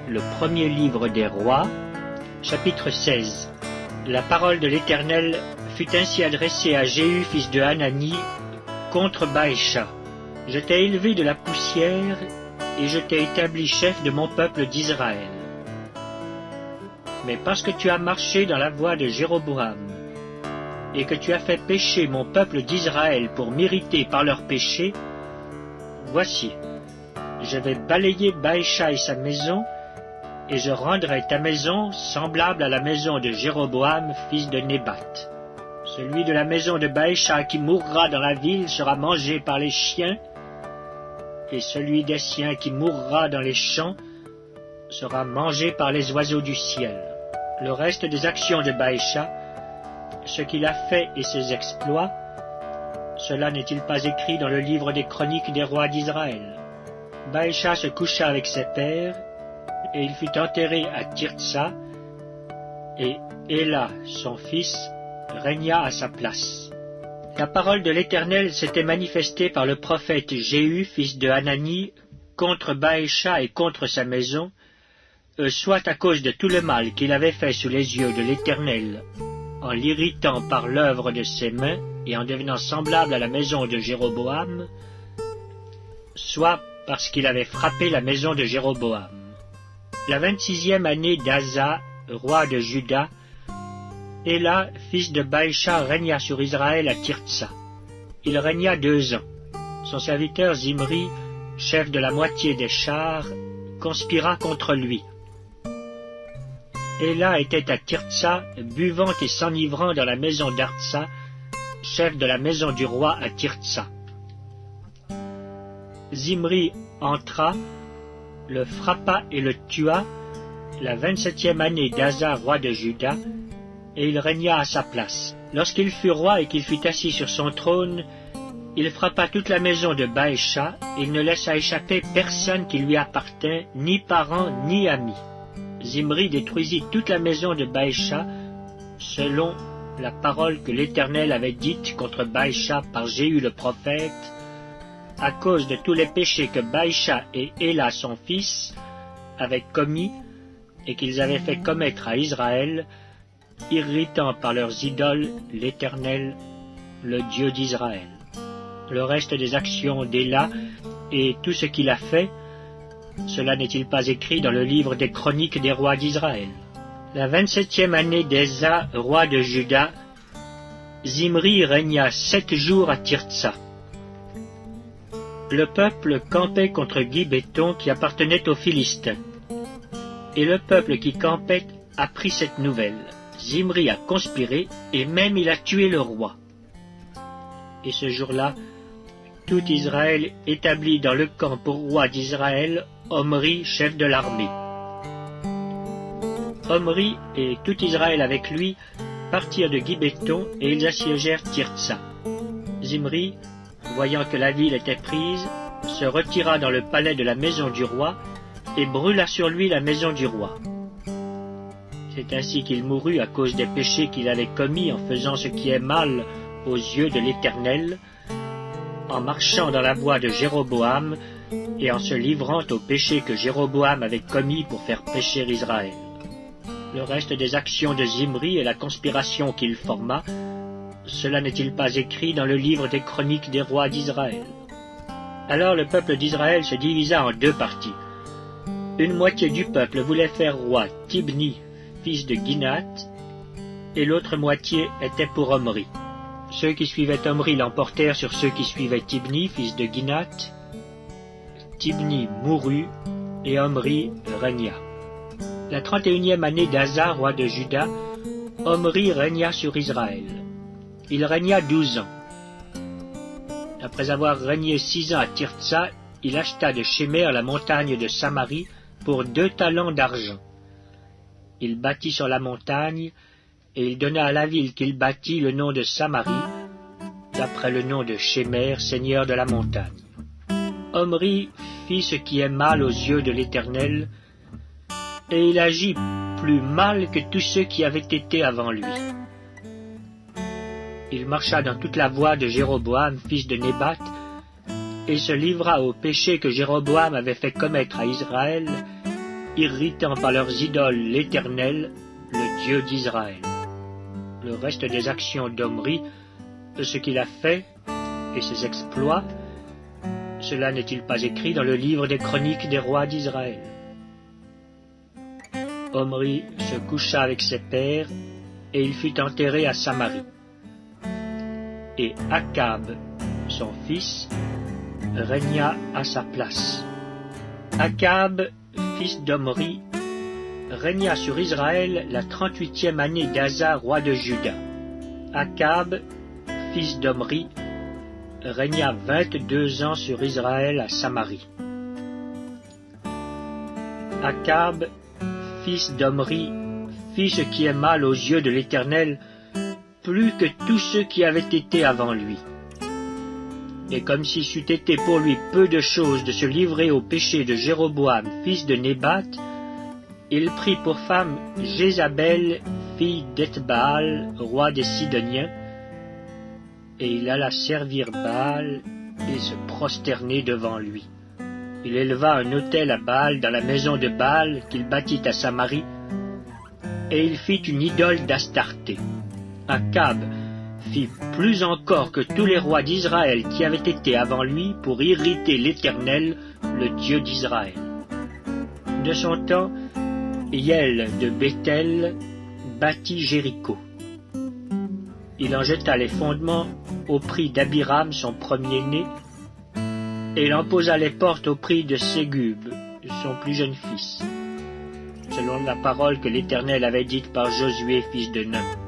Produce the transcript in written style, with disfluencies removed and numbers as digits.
Le premier livre des rois, chapitre 16. La parole de l'Éternel fut ainsi adressée à Jéhu, fils de Hanani, contre Baécha. Je t'ai élevé de la poussière, et je t'ai établi chef de mon peuple d'Israël. Mais parce que tu as marché dans la voie de Jéroboam, et que tu as fait pécher mon peuple d'Israël pour m'irriter par leurs péchés, voici, je vais balayer Baécha et sa maison, et je rendrai ta maison semblable à la maison de Jéroboam, fils de Nébat. Celui de la maison de Baécha qui mourra dans la ville sera mangé par les chiens, et celui des siens qui mourra dans les champs sera mangé par les oiseaux du ciel. Le reste des actions de Baécha, ce qu'il a fait et ses exploits, cela n'est-il pas écrit dans le livre des chroniques des rois d'Israël? Baécha se coucha avec ses pères, et il fut enterré à Tirtsa, et Éla, son fils, régna à sa place. La parole de l'Éternel s'était manifestée par le prophète Jéhu, fils de Hanani, contre Baécha et contre sa maison, soit à cause de tout le mal qu'il avait fait sous les yeux de l'Éternel, en l'irritant par l'œuvre de ses mains et en devenant semblable à la maison de Jéroboam, soit parce qu'il avait frappé la maison de Jéroboam. La 26e année d'Asa, roi de Juda, Éla, fils de Baécha, régna sur Israël à Tirtsa. Il régna 2 ans. Son serviteur Zimri, chef de la moitié des chars, conspira contre lui. Éla était à Tirtsa, buvant et s'enivrant dans la maison d'Artsa, chef de la maison du roi à Tirtsa. Zimri entra, le frappa et le tua, la 27e année d'Asa, roi de Juda, et il régna à sa place. Lorsqu'il fut roi et qu'il fut assis sur son trône, il frappa toute la maison de Baécha, et il ne laissa échapper personne qui lui appartint, ni parent, ni ami. Zimri détruisit toute la maison de Baécha, selon la parole que l'Éternel avait dite contre Baécha par Jéhu le prophète, à cause de tous les péchés que Baécha et Éla son fils avaient commis et qu'ils avaient fait commettre à Israël, irritant par leurs idoles l'Éternel, le Dieu d'Israël. Le reste des actions d'Éla et tout ce qu'il a fait, cela n'est-il pas écrit dans le livre des chroniques des rois d'Israël? La 27e année d'Esa, roi de Juda, Zimri régna 7 jours à Tirtsa. Le peuple campait contre Gibéton qui appartenait aux Philistins. Et le peuple qui campait apprit cette nouvelle. Zimri a conspiré, et même il a tué le roi. Et ce jour-là, tout Israël établit dans le camp pour roi d'Israël Omri, chef de l'armée. Omri et tout Israël avec lui partirent de Gibéton et ils assiégèrent Tirtsa. Zimri, voyant que la ville était prise, se retira dans le palais de la maison du roi et brûla sur lui la maison du roi. C'est ainsi qu'il mourut à cause des péchés qu'il avait commis en faisant ce qui est mal aux yeux de l'Éternel, en marchant dans la voie de Jéroboam et en se livrant aux péchés que Jéroboam avait commis pour faire pécher Israël. Le reste des actions de Zimri et la conspiration qu'il forma, cela n'est-il pas écrit dans le livre des chroniques des rois d'Israël? Alors le peuple d'Israël se divisa en 2 parties. Une moitié du peuple voulait faire roi Tibni, fils de Ginath, et l'autre moitié était pour Omri. Ceux qui suivaient Omri l'emportèrent sur ceux qui suivaient Tibni, fils de Ginath. Tibni mourut, et Omri régna. La 31e année d'Asa, roi de Juda, Omri régna sur Israël. Il régna 12 ans. Après avoir régné 6 ans à Tirtsa, il acheta de Shemer la montagne de Samarie pour 2 talents d'argent. Il bâtit sur la montagne, et il donna à la ville qu'il bâtit le nom de Samarie, d'après le nom de Shemer, seigneur de la montagne. Omri fit ce qui est mal aux yeux de l'Éternel, et il agit plus mal que tous ceux qui avaient été avant lui. Il marcha dans toute la voie de Jéroboam, fils de Nébat, et se livra au péché que Jéroboam avait fait commettre à Israël, irritant par leurs idoles l'Éternel, le Dieu d'Israël. Le reste des actions d'Omri, ce qu'il a fait et ses exploits, cela n'est-il pas écrit dans le livre des chroniques des rois d'Israël? Omri se coucha avec ses pères, et il fut enterré à Samarie. Et Akab, son fils, régna à sa place. Akab, fils d'Omri, régna sur Israël la 38e année d'Asa, roi de Juda. Akab, fils d'Omri, régna 22 ans sur Israël à Samarie. Akab, fils d'Omri, fit ce qui est mal aux yeux de l'Éternel, plus que tous ceux qui avaient été avant lui. Et comme si c'eût été pour lui peu de chose de se livrer au péché de Jéroboam, fils de Nébat, il prit pour femme Jézabel, fille d'Ethbaal, roi des Sidoniens, et il alla servir Baal et se prosterner devant lui. Il éleva un autel à Baal dans la maison de Baal qu'il bâtit à Samarie, et il fit une idole d'Astarté. Akab fit plus encore que tous les rois d'Israël qui avaient été avant lui pour irriter l'Éternel, le Dieu d'Israël. De son temps, Hiel de Béthel bâtit Jéricho. Il en jeta les fondements au prix d'Abiram, son premier-né, et il en posa les portes au prix de Ségub, son plus jeune fils, selon la parole que l'Éternel avait dite par Josué, fils de Nun.